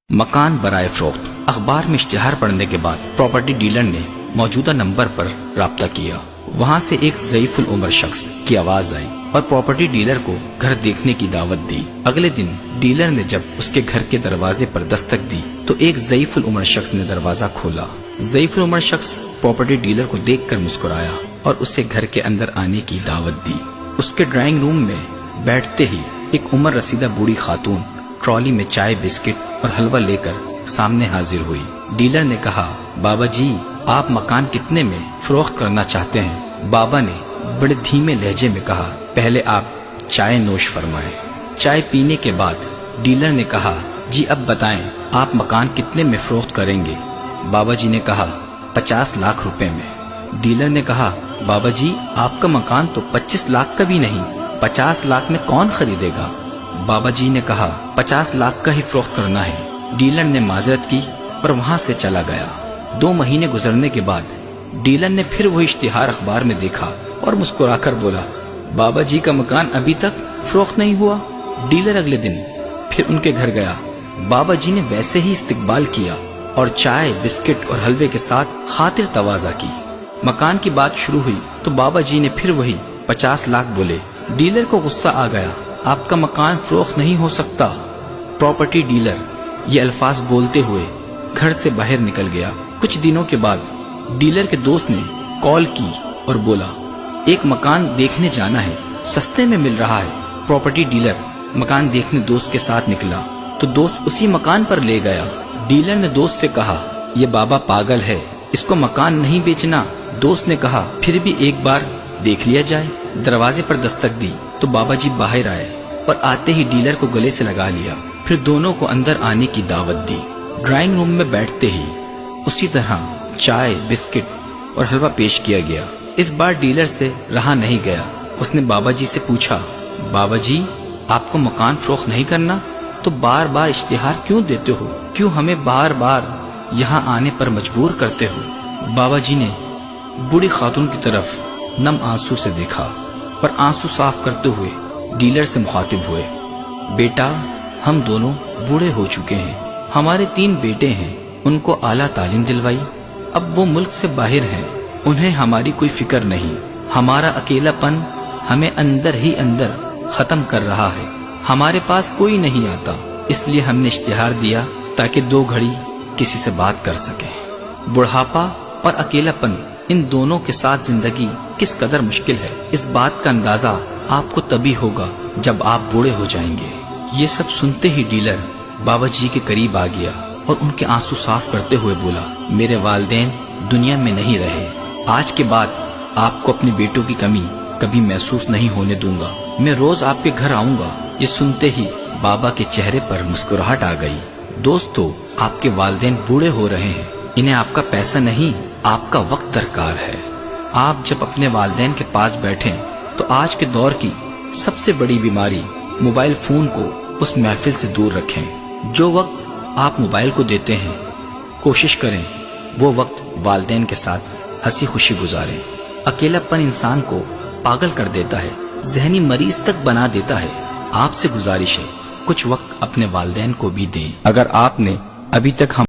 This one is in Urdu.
مکان برائے فروخت۔ اخبار میں اشتہار پڑھنے کے بعد پراپرٹی ڈیلر نے موجودہ نمبر پر رابطہ کیا۔ وہاں سے ایک ضعیف العمر شخص کی آواز آئی اور پراپرٹی ڈیلر کو گھر دیکھنے کی دعوت دی۔ اگلے دن ڈیلر نے جب اس کے گھر کے دروازے پر دستک دی تو ایک ضعیف العمر شخص نے دروازہ کھولا۔ ضعیف العمر شخص پراپرٹی ڈیلر کو دیکھ کر مسکرایا اور اسے گھر کے اندر آنے کی دعوت دی۔ اس کے ڈرائنگ روم میں بیٹھتے ہی ایک عمر رسیدہ بوڑھی خاتون ٹرالی میں چائے، بسکٹ اور حلوہ لے کر سامنے حاضر ہوئی۔ ڈیلر نے کہا، بابا جی آپ مکان کتنے میں فروخت کرنا چاہتے ہیں؟ بابا نے بڑے دھیمے لہجے میں کہا، پہلے آپ چائے نوش فرمائیں۔ چائے پینے کے بعد ڈیلر نے کہا، جی اب بتائیں آپ مکان کتنے میں فروخت کریں گے؟ بابا جی نے کہا، 50 لاکھ روپے میں۔ ڈیلر نے کہا، بابا جی آپ کا مکان تو 25 لاکھ کا بھی نہیں، 50 لاکھ میں کون خریدے گا؟ بابا جی نے کہا، 50 لاکھ کا ہی فروخت کرنا ہے۔ ڈیلر نے معذرت کی اور وہاں سے چلا گیا۔ 2 مہینے گزرنے کے بعد ڈیلر نے پھر وہی اشتہار اخبار میں دیکھا اور مسکرا کر بولا، بابا جی کا مکان ابھی تک فروخت نہیں ہوا؟ ڈیلر اگلے دن پھر ان کے گھر گیا۔ بابا جی نے ویسے ہی استقبال کیا اور چائے، بسکٹ اور حلوے کے ساتھ خاطر تواضع کی۔ مکان کی بات شروع ہوئی تو بابا جی نے پھر وہی 50 لاکھ بولے۔ ڈیلر کو غصہ آ گیا، آپ کا مکان فروخت نہیں ہو سکتا۔ پراپرٹی ڈیلر یہ الفاظ بولتے ہوئے گھر سے باہر نکل گیا۔ کچھ دنوں کے بعد ڈیلر کے دوست نے کال کی اور بولا، ایک مکان دیکھنے جانا ہے، سستے میں مل رہا ہے۔ پراپرٹی ڈیلر مکان دیکھنے دوست کے ساتھ نکلا تو دوست اسی مکان پر لے گیا۔ ڈیلر نے دوست سے کہا، یہ بابا پاگل ہے، اس کو مکان نہیں بیچنا۔ دوست نے کہا، پھر بھی ایک بار دیکھ لیا جائے۔ دروازے پر دستک دی تو بابا جی باہر آئے اور آتے ہی ڈیلر کو گلے سے لگا لیا، پھر دونوں کو اندر آنے کی دعوت دی۔ ڈرائنگ روم میں بیٹھتے ہی اسی طرح چائے، بسکٹ اور حلوہ پیش کیا گیا۔ اس بار ڈیلر سے رہا نہیں گیا، اس نے بابا جی سے پوچھا، بابا جی آپ کو مکان فروخت نہیں کرنا تو بار بار اشتہار کیوں دیتے ہو؟ کیوں ہمیں بار بار یہاں آنے پر مجبور کرتے ہو؟ بابا جی نے بوڑھی خاتون کی طرف نم آنسو سے دیکھا اور آنسو صاف کرتے ہوئے ڈیلر سے مخاطب ہوئے، بیٹا ہم دونوں بوڑھے ہو چکے ہیں، ہمارے 3 بیٹے ہیں، ان کو اعلیٰ تعلیم دلوائی، اب وہ ملک سے باہر ہیں، انہیں ہماری کوئی فکر نہیں، ہمارا اکیلا پن ہمیں اندر ہی اندر ختم کر رہا ہے، ہمارے پاس کوئی نہیں آتا، اس لیے ہم نے اشتہار دیا تاکہ 2 گھڑی کسی سے بات کر سکیں۔ بڑھاپا اور اکیلا پن، ان دونوں کے ساتھ زندگی کس قدر مشکل ہے، اس بات کا اندازہ آپ کو تبھی ہوگا جب آپ بوڑھے ہو جائیں گے۔ یہ سب سنتے ہی ڈیلر بابا جی کے قریب آ گیا اور ان کے آنسو صاف کرتے ہوئے بولا، میرے والدین دنیا میں نہیں رہے، آج کے بعد آپ کو اپنے بیٹوں کی کمی کبھی محسوس نہیں ہونے دوں گا، میں روز آپ کے گھر آؤں گا۔ یہ سنتے ہی بابا کے چہرے پر مسکراہٹ آ گئی۔ دوستو، آپ کے والدین بوڑھے ہو رہے ہیں، انہیں آپ کا پیسہ نہیں، آپ کا وقت درکار ہے۔ آپ جب اپنے والدین کے پاس بیٹھیں تو آج کے دور کی سب سے بڑی بیماری موبائل فون کو اس محفل سے دور رکھیں۔ جو وقت آپ موبائل کو دیتے ہیں، کوشش کریں وہ وقت والدین کے ساتھ ہنسی خوشی گزاریں۔ اکیلا پن انسان کو پاگل کر دیتا ہے، ذہنی مریض تک بنا دیتا ہے۔ آپ سے گزارش ہے، کچھ وقت اپنے والدین کو بھی دیں۔ اگر آپ نے ابھی تک